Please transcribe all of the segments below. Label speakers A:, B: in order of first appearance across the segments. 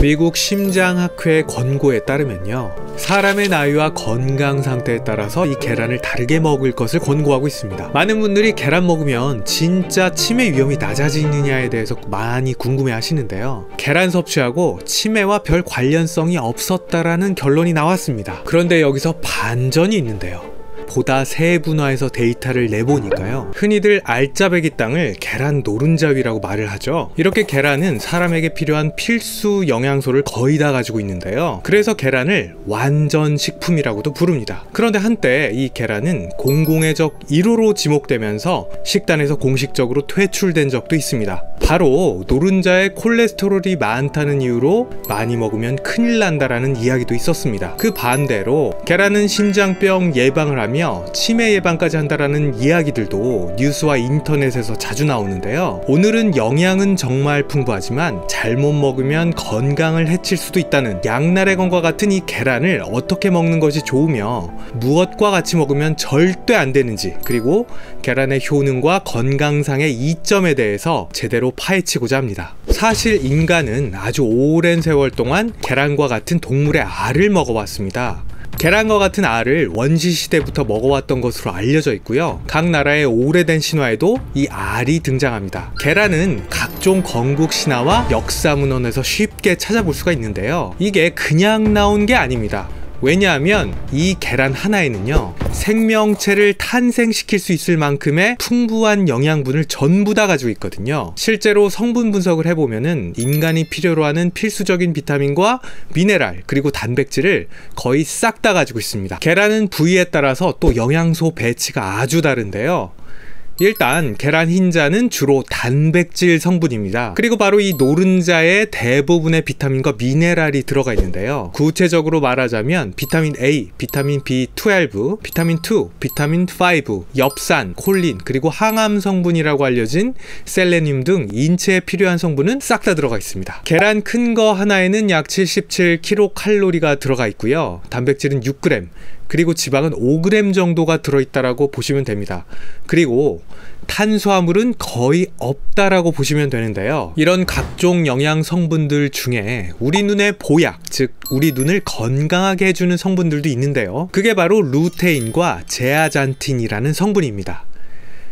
A: 미국 심장학회 권고에 따르면요, 사람의 나이와 건강 상태에 따라서 이 계란을 다르게 먹을 것을 권고하고 있습니다. 많은 분들이 계란 먹으면 진짜 치매 위험이 낮아지느냐에 대해서 많이 궁금해 하시는데요, 계란 섭취하고 치매와 별 관련성이 없었다라는 결론이 나왔습니다. 그런데 여기서 반전이 있는데요, 보다 세분화해서 데이터를 내보니까요, 흔히들 알짜배기 땅을 계란 노른자위라고 말을 하죠. 이렇게 계란은 사람에게 필요한 필수 영양소를 거의 다 가지고 있는데요, 그래서 계란을 완전 식품이라고도 부릅니다. 그런데 한때 이 계란은 공공의 적 1호로 지목되면서 식단에서 공식적으로 퇴출된 적도 있습니다. 바로 노른자에 콜레스테롤이 많다는 이유로 많이 먹으면 큰일 난다라는 이야기도 있었습니다. 그 반대로 계란은 심장병 예방을 하며 치매 예방까지 한다라는 이야기들도 뉴스와 인터넷에서 자주 나오는데요, 오늘은 영양은 정말 풍부하지만 잘못 먹으면 건강을 해칠 수도 있다는 양날의 검과 같은 이 계란을 어떻게 먹는 것이 좋으며 무엇과 같이 먹으면 절대 안 되는지, 그리고 계란의 효능과 건강상의 이점에 대해서 제대로 파헤치고자 합니다. 사실 인간은 아주 오랜 세월 동안 계란과 같은 동물의 알을 먹어왔습니다. 계란과 같은 알을 원시시대부터 먹어왔던 것으로 알려져 있고요, 각 나라의 오래된 신화에도 이 알이 등장합니다. 계란은 각종 건국 신화와 역사 문헌에서 쉽게 찾아볼 수가 있는데요, 이게 그냥 나온 게 아닙니다. 왜냐하면 이 계란 하나에는요, 생명체를 탄생시킬 수 있을 만큼의 풍부한 영양분을 전부 다 가지고 있거든요. 실제로 성분 분석을 해보면은 인간이 필요로 하는 필수적인 비타민과 미네랄, 그리고 단백질을 거의 싹 다 가지고 있습니다. 계란은 부위에 따라서 또 영양소 배치가 아주 다른데요, 일단 계란 흰자는 주로 단백질 성분입니다. 그리고 바로 이 노른자에 대부분의 비타민과 미네랄이 들어가 있는데요, 구체적으로 말하자면 비타민 A, 비타민 B12, 비타민 2, 비타민 5, 엽산, 콜린, 그리고 항암 성분이라고 알려진 셀레늄 등 인체에 필요한 성분은 싹 다 들어가 있습니다. 계란 큰 거 하나에는 약 77kcal 들어가 있고요, 단백질은 6g, 그리고 지방은 5g 정도가 들어있다라고 보시면 됩니다. 그리고 탄수화물은 거의 없다라고 보시면 되는데요, 이런 각종 영양 성분들 중에 우리 눈의 보약, 즉 우리 눈을 건강하게 해주는 성분들도 있는데요, 그게 바로 루테인과 제아잔틴이라는 성분입니다.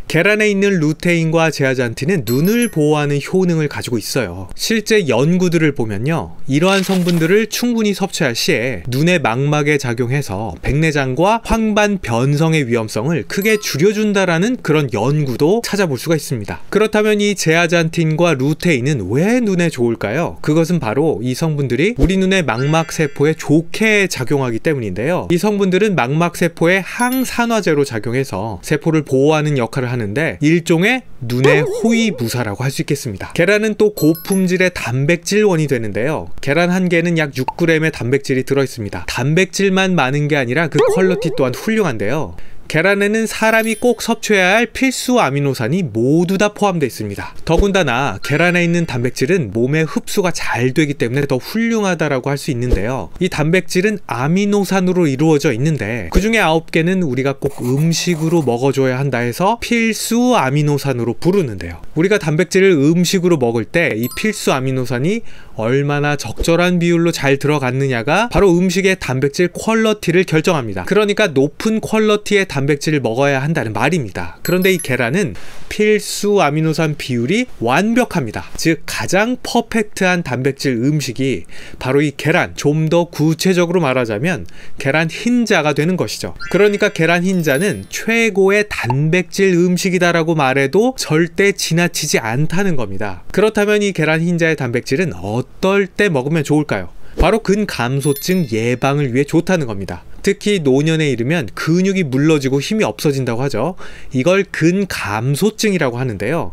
A: 계란에 있는 루테인과 제아잔틴은 눈을 보호하는 효능을 가지고 있어요. 실제 연구들을 보면요, 이러한 성분들을 충분히 섭취할 시에 눈의 망막에 작용해서 백내장과 황반 변성의 위험성을 크게 줄여준다라는 그런 연구도 찾아볼 수가 있습니다. 그렇다면 이 제아잔틴과 루테인은 왜 눈에 좋을까요? 그것은 바로 이 성분들이 우리 눈의 망막세포에 좋게 작용하기 때문인데요, 이 성분들은 망막세포의 항산화제로 작용해서 세포를 보호하는 역할을 하는데 일종의 눈의 호위무사라고 할 수 있겠습니다. 계란은 또 고품질의 단백질원이 되는데요, 계란 한 개는 약 6g의 단백질이 들어있습니다. 단백질만 많은 게 아니라 그 퀄리티 또한 훌륭한데요, 계란에는 사람이 꼭 섭취해야 할 필수 아미노산이 모두 다 포함되어 있습니다. 더군다나 계란에 있는 단백질은 몸에 흡수가 잘 되기 때문에 더 훌륭하다라고 할 수 있는데요, 이 단백질은 아미노산으로 이루어져 있는데 그 중에 9개는 우리가 꼭 음식으로 먹어줘야 한다 해서 필수 아미노산으로 부르는데요, 우리가 단백질을 음식으로 먹을 때 이 필수 아미노산이 얼마나 적절한 비율로 잘 들어갔느냐가 바로 음식의 단백질 퀄리티를 결정합니다. 그러니까 높은 퀄리티의 단백질을 먹어야 한다는 말입니다. 그런데 이 계란은 필수 아미노산 비율이 완벽합니다. 즉 가장 퍼펙트한 단백질 음식이 바로 이 계란, 좀 더 구체적으로 말하자면 계란 흰자가 되는 것이죠. 그러니까 계란 흰자는 최고의 단백질 음식이다라고 말해도 절대 지나치지 않다는 겁니다. 그렇다면 이 계란 흰자의 단백질은 어떨 때 먹으면 좋을까요? 바로 근감소증 예방을 위해 좋다는 겁니다. 특히 노년에 이르면 근육이 물러지고 힘이 없어진다고 하죠. 이걸 근감소증이라고 하는데요,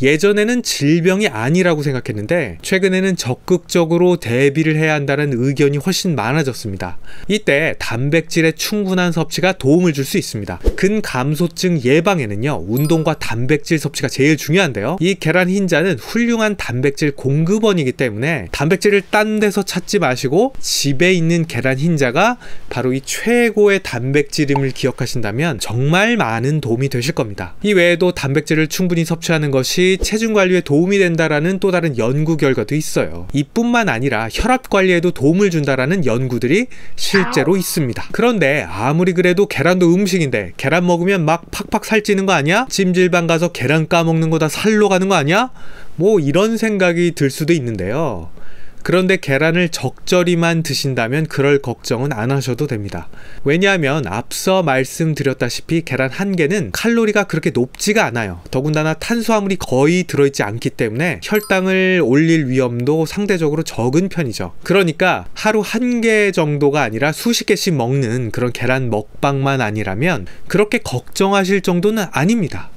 A: 예전에는 질병이 아니라고 생각했는데 최근에는 적극적으로 대비를 해야 한다는 의견이 훨씬 많아졌습니다. 이때 단백질의 충분한 섭취가 도움을 줄 수 있습니다. 근감소증 예방에는요, 운동과 단백질 섭취가 제일 중요한데요, 이 계란 흰자는 훌륭한 단백질 공급원이기 때문에 단백질을 딴 데서 찾지 마시고 집에 있는 계란 흰자가 바로 이 최고의 단백질임을 기억하신다면 정말 많은 도움이 되실 겁니다. 이 외에도 단백질을 충분히 섭취하는 것이 이것이 체중 관리에 도움이 된다라는 또 다른 연구 결과도 있어요. 이뿐만 아니라 혈압 관리에도 도움을 준다라는 연구들이 실제로 있습니다. 그런데 아무리 그래도 계란도 음식인데 계란 먹으면 막 팍팍 살찌는 거 아니야? 찜질방 가서 계란 까먹는 거 다 살로 가는 거 아니야? 뭐 이런 생각이 들 수도 있는데요. 그런데 계란을 적절히만 드신다면 그럴 걱정은 안 하셔도 됩니다. 왜냐하면 앞서 말씀드렸다시피 계란 한 개는 칼로리가 그렇게 높지가 않아요. 더군다나 탄수화물이 거의 들어있지 않기 때문에 혈당을 올릴 위험도 상대적으로 적은 편이죠. 그러니까 하루 한 개 정도가 아니라 수십 개씩 먹는 그런 계란 먹방만 아니라면 그렇게 걱정하실 정도는 아닙니다.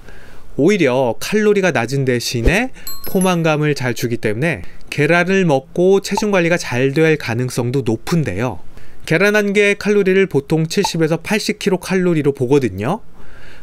A: 오히려 칼로리가 낮은 대신에 포만감을 잘 주기 때문에 계란을 먹고 체중 관리가 잘 될 가능성도 높은데요. 계란 한 개의 칼로리를 보통 70에서 80kcal로 보거든요.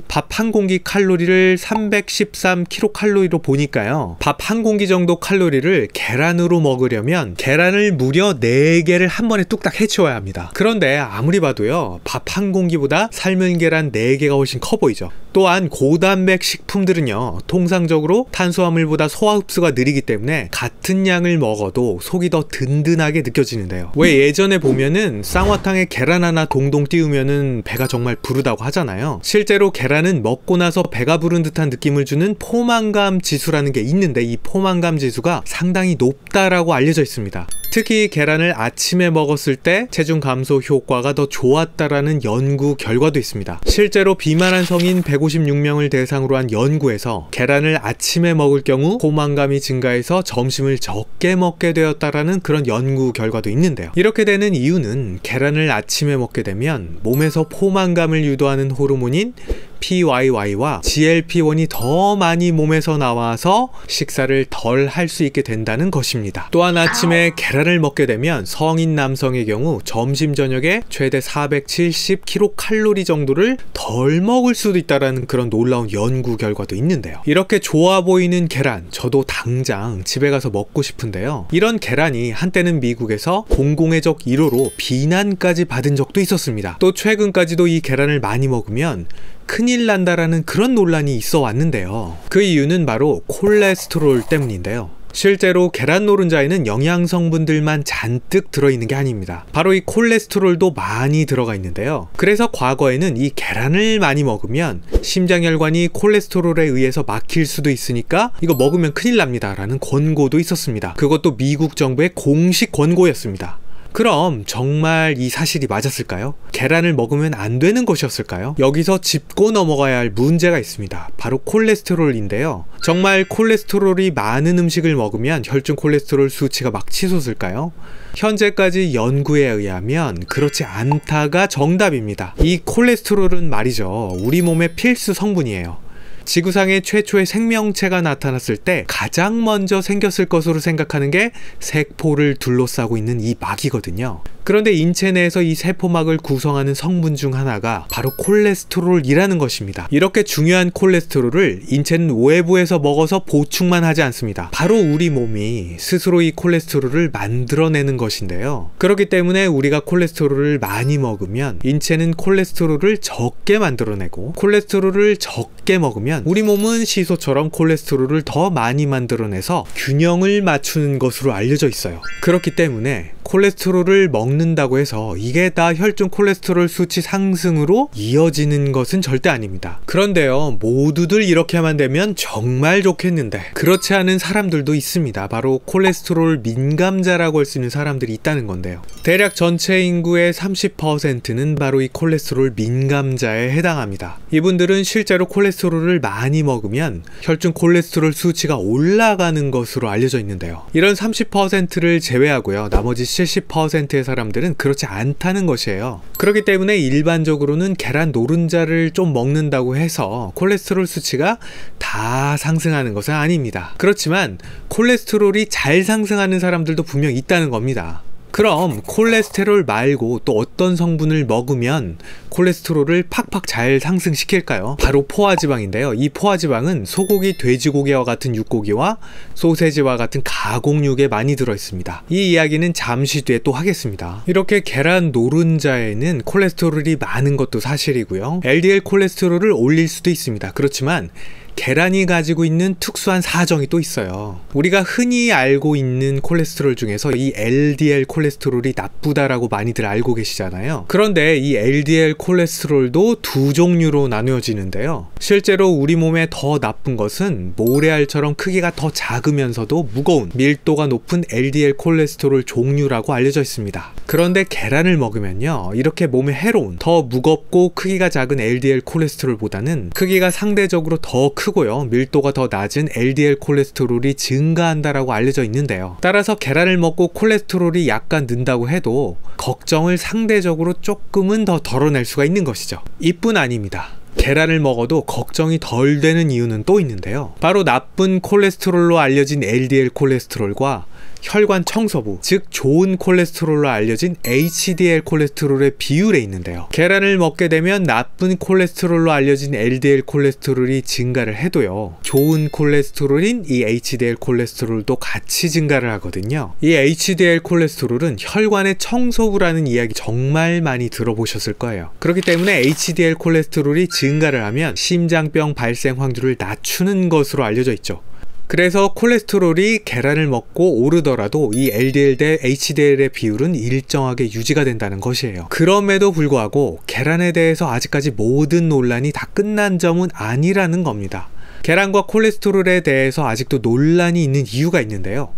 A: 밥 한 공기 칼로리를 313kcal로 보니까요. 밥 한 공기 정도 칼로리를 계란으로 먹으려면 계란을 무려 4개를 한 번에 뚝딱 해치워야 합니다. 그런데 아무리 봐도요. 밥 한 공기보다 삶은 계란 4개가 훨씬 커 보이죠. 또한 고단백 식품들은요. 통상적으로 탄수화물보다 소화 흡수가 느리기 때문에 같은 양을 먹어도 속이 더 든든하게 느껴지는데요. 왜 예전에 보면은 쌍화탕에 계란 하나 동동 띄우면은 배가 정말 부르다고 하잖아요. 실제로 계란은 먹고 나서 배가 부른 듯한 느낌을 주는 포만감 지수라는 게 있는데 이 포만감 지수가 상당히 높다라고 알려져 있습니다. 특히 계란을 아침에 먹었을 때 체중 감소 효과가 더 좋았다라는 연구 결과도 있습니다. 실제로 비만한 성인 156명을 대상으로 한 연구에서 계란을 아침에 먹을 경우 포만감이 증가해서 점심을 적게 먹게 되었다라는 그런 연구 결과도 있는데요. 이렇게 되는 이유는 계란을 아침에 먹게 되면 몸에서 포만감을 유도하는 호르몬인 PYY와 GLP-1이 더 많이 몸에서 나와서 식사를 덜 할 수 있게 된다는 것입니다. 또한 아침에 계란을 먹게 되면 성인 남성의 경우 점심 저녁에 최대 470kcal 정도를 덜 먹을 수도 있다는 그런 놀라운 연구 결과도 있는데요. 이렇게 좋아 보이는 계란, 저도 당장 집에 가서 먹고 싶은데요. 이런 계란이 한때는 미국에서 공공의적 1호로 비난까지 받은 적도 있었습니다. 또 최근까지도 이 계란을 많이 먹으면 큰일 난다라는 그런 논란이 있어 왔는데요. 그 이유는 바로 콜레스테롤 때문인데요. 실제로 계란 노른자에는 영양 성분들만 잔뜩 들어있는 게 아닙니다. 바로 이 콜레스테롤도 많이 들어가 있는데요. 그래서 과거에는 이 계란을 많이 먹으면 심장혈관이 콜레스테롤에 의해서 막힐 수도 있으니까 이거 먹으면 큰일 납니다 라는 권고도 있었습니다. 그것도 미국 정부의 공식 권고였습니다. 그럼 정말 이 사실이 맞았을까요? 계란을 먹으면 안 되는 것이었을까요? 여기서 짚고 넘어가야 할 문제가 있습니다. 바로 콜레스테롤인데요. 정말 콜레스테롤이 많은 음식을 먹으면 혈중 콜레스테롤 수치가 막 치솟을까요? 현재까지 연구에 의하면 그렇지 않다가 정답입니다. 이 콜레스테롤은 말이죠. 우리 몸의 필수 성분이에요. 지구상에 최초의 생명체가 나타났을 때 가장 먼저 생겼을 것으로 생각하는 게 세포를 둘러싸고 있는 이 막이거든요. 그런데 인체 내에서 이 세포막을 구성하는 성분 중 하나가 바로 콜레스테롤이라는 것입니다. 이렇게 중요한 콜레스테롤을 인체는 외부에서 먹어서 보충만 하지 않습니다. 바로 우리 몸이 스스로 이 콜레스테롤을 만들어내는 것인데요. 그렇기 때문에 우리가 콜레스테롤을 많이 먹으면 인체는 콜레스테롤을 적게 만들어내고 콜레스테롤을 적게 먹으면 우리 몸은 시소처럼 콜레스테롤을 더 많이 만들어내서 균형을 맞추는 것으로 알려져 있어요. 그렇기 때문에 콜레스테롤을 먹는다고 해서 이게 다 혈중 콜레스테롤 수치 상승으로 이어지는 것은 절대 아닙니다. 그런데요, 모두들 이렇게만 되면 정말 좋겠는데 그렇지 않은 사람들도 있습니다. 바로 콜레스테롤 민감자라고 할 수 있는 사람들이 있다는 건데요. 대략 전체 인구의 30%는 바로 이 콜레스테롤 민감자에 해당합니다. 이분들은 실제로 콜레스테롤을 많이 먹으면 혈중 콜레스테롤 수치가 올라가는 것으로 알려져 있는데요. 이런 30%를 제외하고요. 나머지 70%의 사람들은 그렇지 않다는 것이에요. 그렇기 때문에 일반적으로는 계란 노른자를 좀 먹는다고 해서 콜레스테롤 수치가 다 상승하는 것은 아닙니다. 그렇지만 콜레스테롤이 잘 상승하는 사람들도 분명 있다는 겁니다. 그럼 콜레스테롤 말고 또 어떤 성분을 먹으면 콜레스테롤을 팍팍 잘 상승시킬까요? 바로 포화지방인데요. 이 포화지방은 소고기, 돼지고기와 같은 육고기와 소세지와 같은 가공육에 많이 들어있습니다. 이 이야기는 잠시 뒤에 또 하겠습니다. 이렇게 계란 노른자에는 콜레스테롤이 많은 것도 사실이고요. LDL 콜레스테롤을 올릴 수도 있습니다. 그렇지만 계란이 가지고 있는 특수한 사정이 또 있어요. 우리가 흔히 알고 있는 콜레스테롤 중에서 이 LDL 콜레스테롤이 나쁘다라고 많이들 알고 계시잖아요. 그런데 이 LDL 콜레스테롤도 두 종류로 나누어지는데요. 실제로 우리 몸에 더 나쁜 것은 모래알처럼 크기가 더 작으면서도 무거운 밀도가 높은 LDL 콜레스테롤 종류라고 알려져 있습니다. 그런데 계란을 먹으면요, 이렇게 몸에 해로운 더 무겁고 크기가 작은 LDL 콜레스테롤보다는 크기가 상대적으로 더 크고요, 밀도가 더 낮은 LDL 콜레스테롤이 증가한다라고 알려져 있는데요. 따라서 계란을 먹고 콜레스테롤이 약간 는다고 해도 걱정을 상대적으로 조금은 더 덜어낼 수가 있는 것이죠. 이뿐 아닙니다. 계란을 먹어도 걱정이 덜 되는 이유는 또 있는데요. 바로 나쁜 콜레스테롤로 알려진 LDL 콜레스테롤과 혈관 청소부, 즉 좋은 콜레스테롤로 알려진 HDL 콜레스테롤의 비율에 있는데요. 계란을 먹게 되면 나쁜 콜레스테롤로 알려진 LDL 콜레스테롤이 증가를 해도요, 좋은 콜레스테롤인 이 HDL 콜레스테롤도 같이 증가를 하거든요. 이 HDL 콜레스테롤은 혈관의 청소부라는 이야기 정말 많이 들어보셨을 거예요. 그렇기 때문에 HDL 콜레스테롤이 증가를 하면 심장병 발생 확률을 낮추는 것으로 알려져 있죠. 그래서 콜레스테롤이 계란을 먹고 오르더라도 이 LDL 대 HDL의 비율은 일정하게 유지가 된다는 것이에요. 그럼에도 불구하고 계란에 대해서 아직까지 모든 논란이 다 끝난 점은 아니라는 겁니다. 계란과 콜레스테롤에 대해서 아직도 논란이 있는 이유가 있는데요.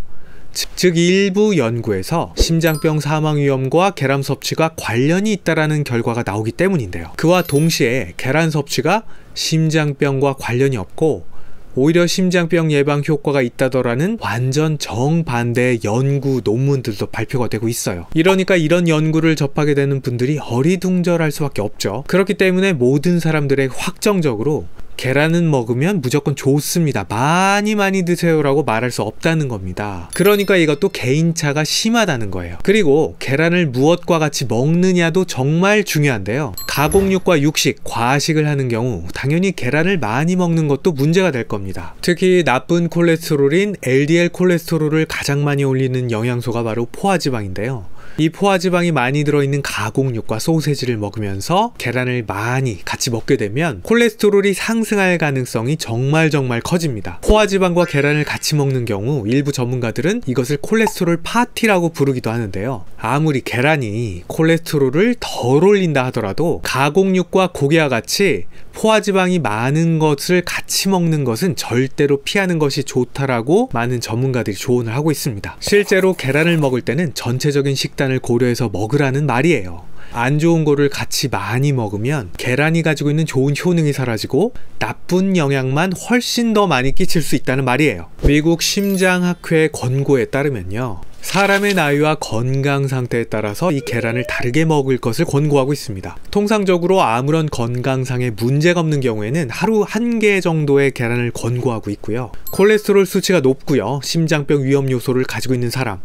A: 즉 일부 연구에서 심장병 사망 위험과 계란 섭취가 관련이 있다라는 결과가 나오기 때문인데요. 그와 동시에 계란 섭취가 심장병과 관련이 없고 오히려 심장병 예방 효과가 있다더라는 완전 정반대의 연구 논문들도 발표가 되고 있어요. 이러니까 이런 연구를 접하게 되는 분들이 어리둥절할 수밖에 없죠. 그렇기 때문에 모든 사람들의 확정적으로 계란은 먹으면 무조건 좋습니다, 많이 드세요 라고 말할 수 없다는 겁니다. 그러니까 이것도 개인차가 심하다는 거예요. 그리고 계란을 무엇과 같이 먹느냐도 정말 중요한데요. 가공육과 육식, 과식을 하는 경우 당연히 계란을 많이 먹는 것도 문제가 될 겁니다. 특히 나쁜 콜레스테롤인 LDL 콜레스테롤을 가장 많이 올리는 영양소가 바로 포화지방인데요. 이 포화지방이 많이 들어있는 가공육과 소세지를 먹으면서 계란을 많이 같이 먹게 되면 콜레스테롤이 상승할 가능성이 정말 커집니다. 포화지방과 계란을 같이 먹는 경우 일부 전문가들은 이것을 콜레스테롤 파티라고 부르기도 하는데요. 아무리 계란이 콜레스테롤을 덜 올린다 하더라도 가공육과 고기와 같이 포화지방이 많은 것을 같이 먹는 것은 절대로 피하는 것이 좋다라고 많은 전문가들이 조언을 하고 있습니다. 실제로 계란을 먹을 때는 전체적인 식단을 고려해서 먹으라는 말이에요. 안 좋은 거를 같이 많이 먹으면 계란이 가지고 있는 좋은 효능이 사라지고 나쁜 영향만 훨씬 더 많이 끼칠 수 있다는 말이에요. 미국 심장학회 권고에 따르면요, 사람의 나이와 건강 상태에 따라서 이 계란을 다르게 먹을 것을 권고하고 있습니다. 통상적으로 아무런 건강상의 문제가 없는 경우에는 하루 1개 정도의 계란을 권고하고 있고요. 콜레스테롤 수치가 높고요, 심장병 위험 요소를 가지고 있는 사람,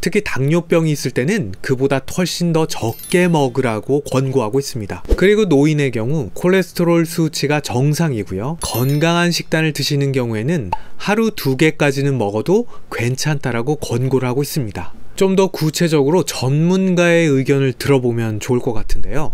A: 특히 당뇨병이 있을 때는 그보다 훨씬 더 적게 먹으라고 권고하고 있습니다. 그리고 노인의 경우 콜레스테롤 수치가 정상이고요, 건강한 식단을 드시는 경우에는 하루 2개까지는 먹어도 괜찮다라고 권고를 하고 있습니다. 좀 더 구체적으로 전문가의 의견을 들어보면 좋을 것 같은데요.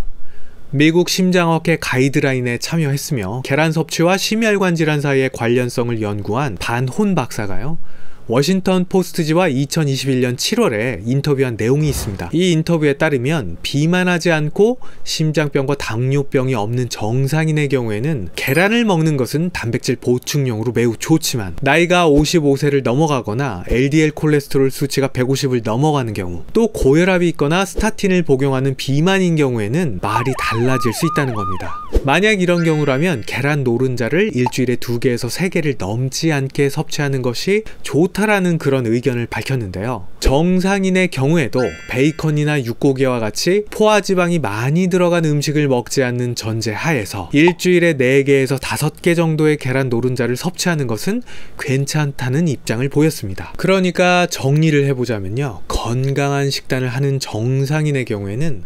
A: 미국 심장학회 가이드라인에 참여했으며 계란 섭취와 심혈관 질환 사이의 관련성을 연구한 반혼 박사가요, 워싱턴 포스트지와 2021년 7월에 인터뷰한 내용이 있습니다. 이 인터뷰에 따르면 비만하지 않고 심장병과 당뇨병이 없는 정상인의 경우에는 계란을 먹는 것은 단백질 보충용으로 매우 좋지만 나이가 55세를 넘어가거나 LDL 콜레스테롤 수치가 150을 넘어가는 경우, 또 고혈압이 있거나 스타틴을 복용하는 비만인 경우에는 말이 달라질 수 있다는 겁니다. 만약 이런 경우라면 계란 노른자를 일주일에 2개에서 3개를 넘지 않게 섭취하는 것이 좋다라는 그런 의견을 밝혔는데요. 정상인의 경우에도 베이컨이나 육고기와 같이 포화지방이 많이 들어간 음식을 먹지 않는 전제 하에서 일주일에 4개에서 5개 정도의 계란 노른자를 섭취하는 것은 괜찮다는 입장을 보였습니다. 그러니까 정리를 해보자면요, 건강한 식단을 하는 정상인의 경우에는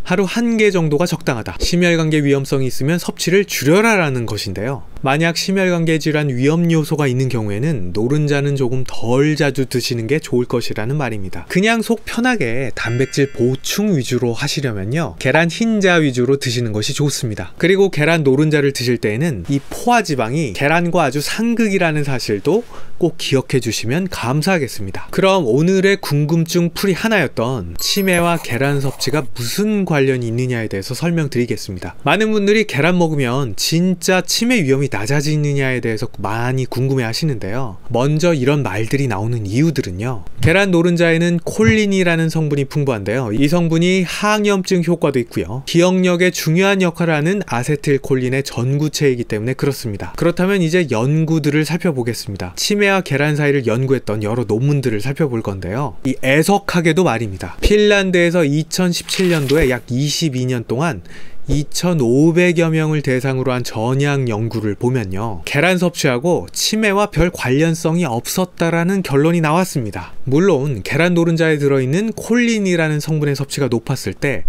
A: 하루 1개 정도가 적당하다. 심혈관계 위험성이 있으면 섭취를 줄여라 라는 것인데요. 만약 심혈관계 질환 위험 요소가 있는 경우에는 노른자는 조금 덜 자주 드시는 게 좋을 것이라는 말입니다. 그냥 속 편하게 단백질 보충 위주로 하시려면요, 계란 흰자 위주로 드시는 것이 좋습니다. 그리고 계란 노른자를 드실 때에는 이 포화지방이 계란과 아주 상극이라는 사실도 꼭 기억해 주시면 감사하겠습니다. 그럼 오늘의 궁금증 풀이 하나였던 치매와 계란 섭취가 무슨 관련이 있느냐에 대해서 설명드리겠습니다. 많은 분들이 계란 먹으면 진짜 치매 위험이 낮아지느냐에 대해서 많이 궁금해 하시는데요. 먼저 이런 말들이 나오는 이유들은요, 계란 노른자에는 콜린이라는 성분이 풍부한데요, 이 성분이 항염증 효과도 있고요, 기억력에 중요한 역할을 하는 아세틸콜린의 전구체이기 때문에 그렇습니다. 그렇다면 이제 연구들을 살펴보겠습니다. 치매와 계란 사이를 연구했던 여러 논문들을 살펴볼 건데요, 이 애석하게도 말입니다, 핀란드에서 2017년도에 약 22년 동안 2,500여 명을 대상으로 한 전향 연구를 보면요, 계란 섭취하고 치매와 별 관련성이 없었다라는 결론이 나왔습니다. 물론 계란 노른자에 들어있는 콜린이라는 성분의 섭취가 높았을 때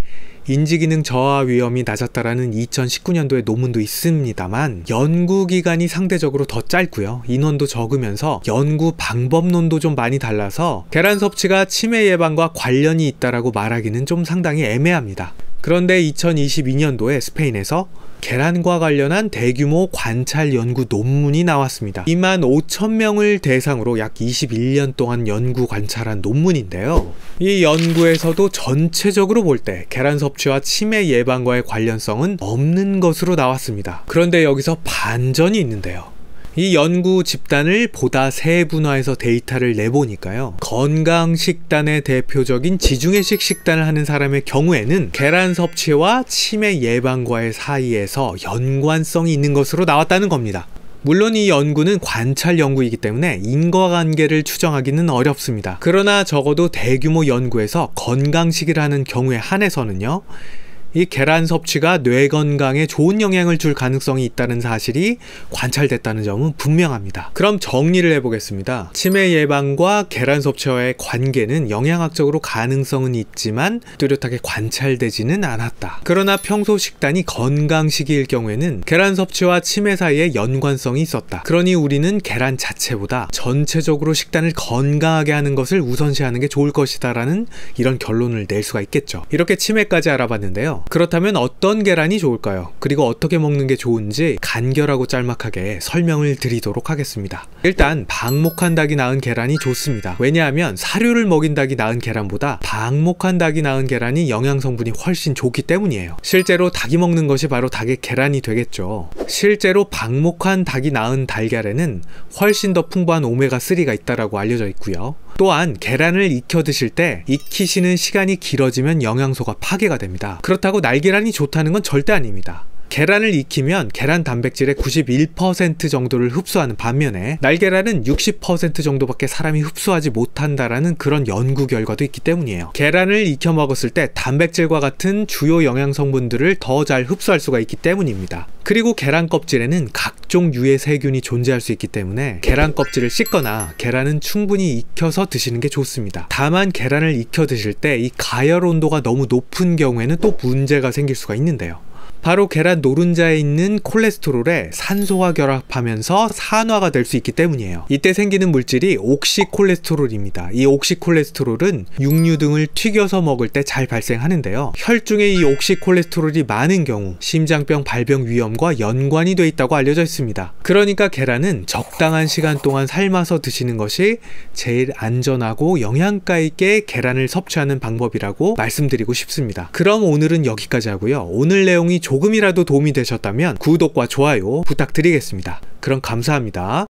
A: 인지기능 저하 위험이 낮았다라는 2019년도의 논문도 있습니다만, 연구기간이 상대적으로 더 짧고요, 인원도 적으면서 연구 방법론도 좀 많이 달라서 계란 섭취가 치매 예방과 관련이 있다라고 말하기는 좀 상당히 애매합니다. 그런데 2022년도에 스페인에서 계란과 관련한 대규모 관찰 연구 논문이 나왔습니다. 25,000명을 대상으로 약 21년 동안 연구 관찰한 논문인데요, 이 연구에서도 전체적으로 볼 때 계란 섭취와 치매 예방과의 관련성은 없는 것으로 나왔습니다. 그런데 여기서 반전이 있는데요, 이 연구 집단을 보다 세분화해서 데이터를 내보니까요, 건강식단의 대표적인 지중해식 식단을 하는 사람의 경우에는 계란 섭취와 치매 예방과의 사이에서 연관성이 있는 것으로 나왔다는 겁니다. 물론 이 연구는 관찰 연구이기 때문에 인과관계를 추정하기는 어렵습니다. 그러나 적어도 대규모 연구에서 건강식이를 하는 경우에 한해서는요, 이 계란 섭취가 뇌 건강에 좋은 영향을 줄 가능성이 있다는 사실이 관찰됐다는 점은 분명합니다. 그럼 정리를 해보겠습니다. 치매 예방과 계란 섭취와의 관계는 영양학적으로 가능성은 있지만 뚜렷하게 관찰되지는 않았다. 그러나 평소 식단이 건강식일 경우에는 계란 섭취와 치매 사이에 연관성이 있었다. 그러니 우리는 계란 자체보다 전체적으로 식단을 건강하게 하는 것을 우선시하는 게 좋을 것이다 라는 이런 결론을 낼 수가 있겠죠. 이렇게 치매까지 알아봤는데요, 그렇다면 어떤 계란이 좋을까요? 그리고 어떻게 먹는 게 좋은지 간결하고 짤막하게 설명을 드리도록 하겠습니다. 일단 방목한 닭이 낳은 계란이 좋습니다. 왜냐하면 사료를 먹인 닭이 낳은 계란보다 방목한 닭이 낳은 계란이 영양 성분이 훨씬 좋기 때문이에요. 실제로 닭이 먹는 것이 바로 닭의 계란이 되겠죠. 실제로 방목한 닭이 낳은 달걀에는 훨씬 더 풍부한 오메가3가 있다라고 알려져 있고요, 또한 계란을 익혀 드실 때 익히시는 시간이 길어지면 영양소가 파괴가 됩니다. 그렇다고 날계란이 좋다는 건 절대 아닙니다. 계란을 익히면 계란 단백질의 91% 정도를 흡수하는 반면에 날계란은 60% 정도밖에 사람이 흡수하지 못한다라는 그런 연구 결과도 있기 때문이에요. 계란을 익혀 먹었을 때 단백질과 같은 주요 영양 성분들을 더 잘 흡수할 수가 있기 때문입니다. 그리고 계란 껍질에는 각종 유해 세균이 존재할 수 있기 때문에 계란 껍질을 씻거나 계란은 충분히 익혀서 드시는 게 좋습니다. 다만 계란을 익혀 드실 때 이 가열 온도가 너무 높은 경우에는 또 문제가 생길 수가 있는데요, 바로 계란 노른자에 있는 콜레스테롤에 산소와 결합하면서 산화가 될 수 있기 때문이에요. 이때 생기는 물질이 옥시콜레스테롤입니다. 이 옥시콜레스테롤은 육류 등을 튀겨서 먹을 때 잘 발생하는데요, 혈중에 이 옥시콜레스테롤이 많은 경우 심장병 발병 위험과 연관이 돼 있다고 알려져 있습니다. 그러니까 계란은 적당한 시간 동안 삶아서 드시는 것이 제일 안전하고 영양가 있게 계란을 섭취하는 방법이라고 말씀드리고 싶습니다. 그럼 오늘은 여기까지 하고요, 오늘 내용이 조금이라도 도움이 되셨다면 구독과 좋아요 부탁드리겠습니다. 그럼 감사합니다.